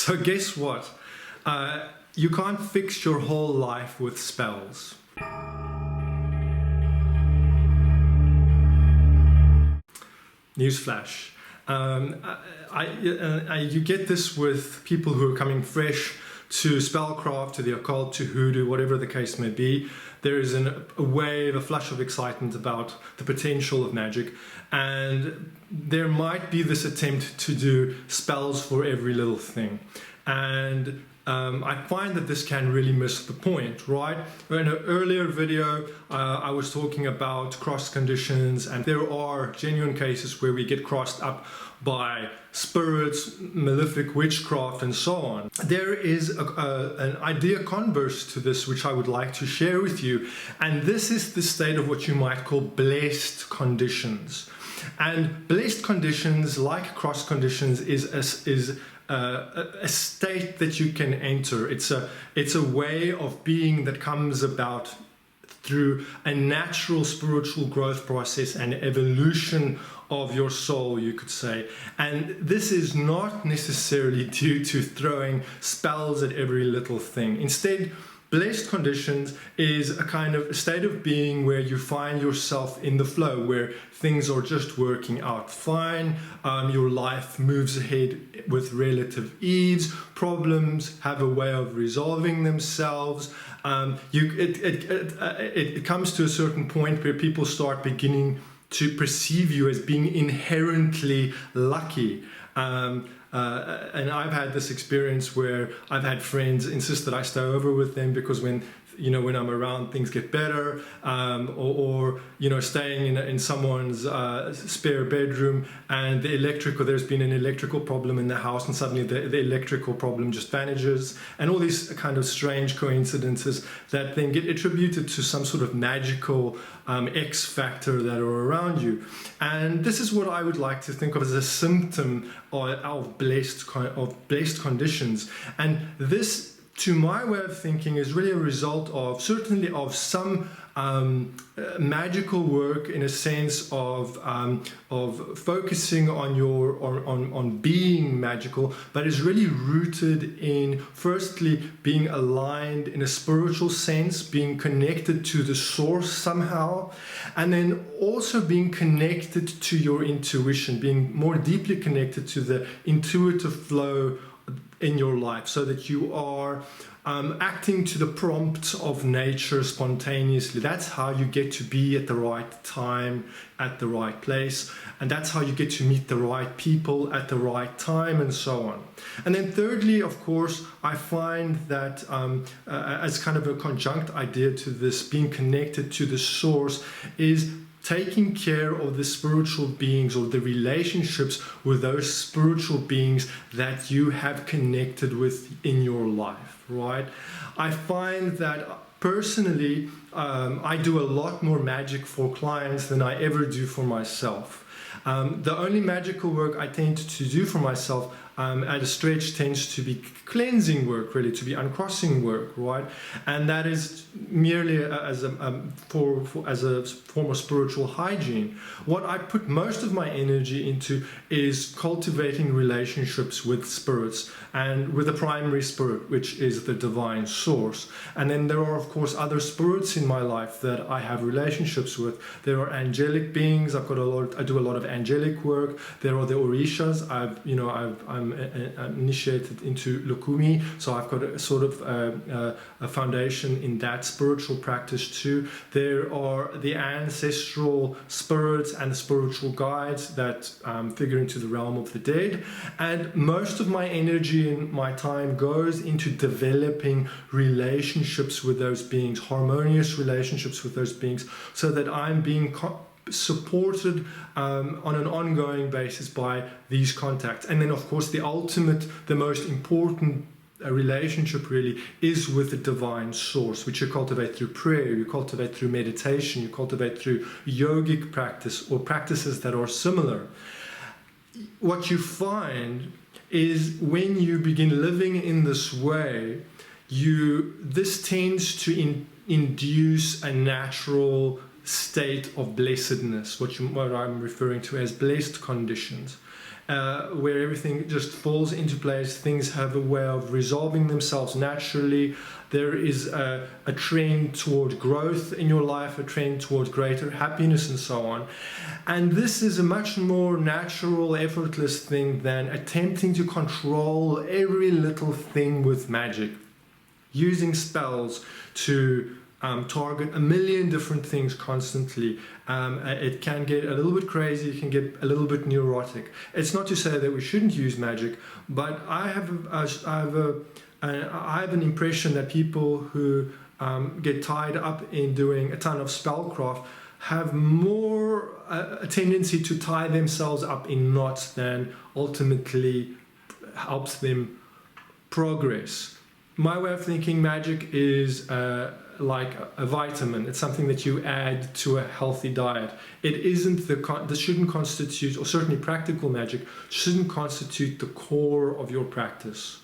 So guess what? You can't fix your whole life with spells. Newsflash. You get this with people who are coming fresh to spellcraft, to the occult, to hoodoo, whatever the case may be. There is a wave, a flush of excitement about the potential of magic, and there might be this attempt to do spells for every little thing. And I find that this can really miss the point, right? In an earlier video, I was talking about cross conditions, and there are genuine cases where we get crossed up by spirits, malefic witchcraft, and so on. There is an idea converse to this which I would like to share with you, and this is the state of what you might call blessed conditions. And blessed conditions, like cross conditions, is a state that you can enter. It's a way of being that comes about through a natural spiritual growth process and evolution of your soul, you could say. And this is not necessarily due to throwing spells at every little thing. Instead, blessed conditions is a kind of state of being where you find yourself in the flow, where things are just working out fine, your life moves ahead with relative ease, problems have a way of resolving themselves. It comes to a certain point where people start beginning to perceive you as being inherently lucky. And I've had this experience where I've had friends insist that I stay over with them because when I'm around, things get better, or staying in someone's spare bedroom and there's been an electrical problem in the house, and suddenly the electrical problem just vanishes, and all these kind of strange coincidences that then get attributed to some sort of magical X factor that are around you. And this is what I would like to think of as a symptom of blessed conditions. And this, to my way of thinking, is really a result of certainly of some magical work, in a sense of focusing on being magical, but is really rooted in, firstly, being aligned in a spiritual sense, being connected to the source somehow, and then also being connected to your intuition, being more deeply connected to the intuitive flow in your life, so that you are acting to the prompts of nature spontaneously. That's how you get to be at the right time, at the right place, and that's how you get to meet the right people at the right time, and so on. And then thirdly, of course, I find that as kind of a conjunct idea to this, being connected to the source, is taking care of the spiritual beings, or the relationships with those spiritual beings that you have connected with in your life, right? I find that personally, I do a lot more magic for clients than I ever do for myself. The only magical work I tend to do for myself at a stretch tends to be cleansing work, really, to be uncrossing work, right? And that is merely as a form of spiritual hygiene. What I put most of my energy into is cultivating relationships with spirits, and with the primary spirit, which is the divine source. And then there are, of course, other spirits in my life that I have relationships with. There are angelic beings. I do a lot of angelic work. There are the orishas. I'm initiated into Lukumi, so I've got a sort of a foundation in that spiritual practice too. There are the ancestral spirits and the spiritual guides that figure into the realm of the dead. And most of my energy and my time goes into developing relationships with those beings, harmonious relationships with those beings, so that I'm being supported on an ongoing basis by these contacts. And then, of course, the most important relationship really is with the divine source, which you cultivate through prayer, you cultivate through meditation, you cultivate through yogic practice or practices that are similar. What you find is when you begin living in this way, this tends to induce a natural state of blessedness, what I'm referring to as blessed conditions. where everything just falls into place. Things have a way of resolving themselves naturally. There is a trend toward growth in your life, a trend toward greater happiness, and so on. And this is a much more natural, effortless thing than attempting to control every little thing with magic. Using spells to target a million different things constantly. It can get a little bit crazy, it can get a little bit neurotic. It's not to say that we shouldn't use magic, but I have an impression that people who get tied up in doing a ton of spellcraft have more a tendency to tie themselves up in knots than ultimately helps them progress. My way of thinking, magic is like a vitamin. It's something that you add to a healthy diet. It isn't this shouldn't constitute, or certainly practical magic shouldn't constitute the core of your practice.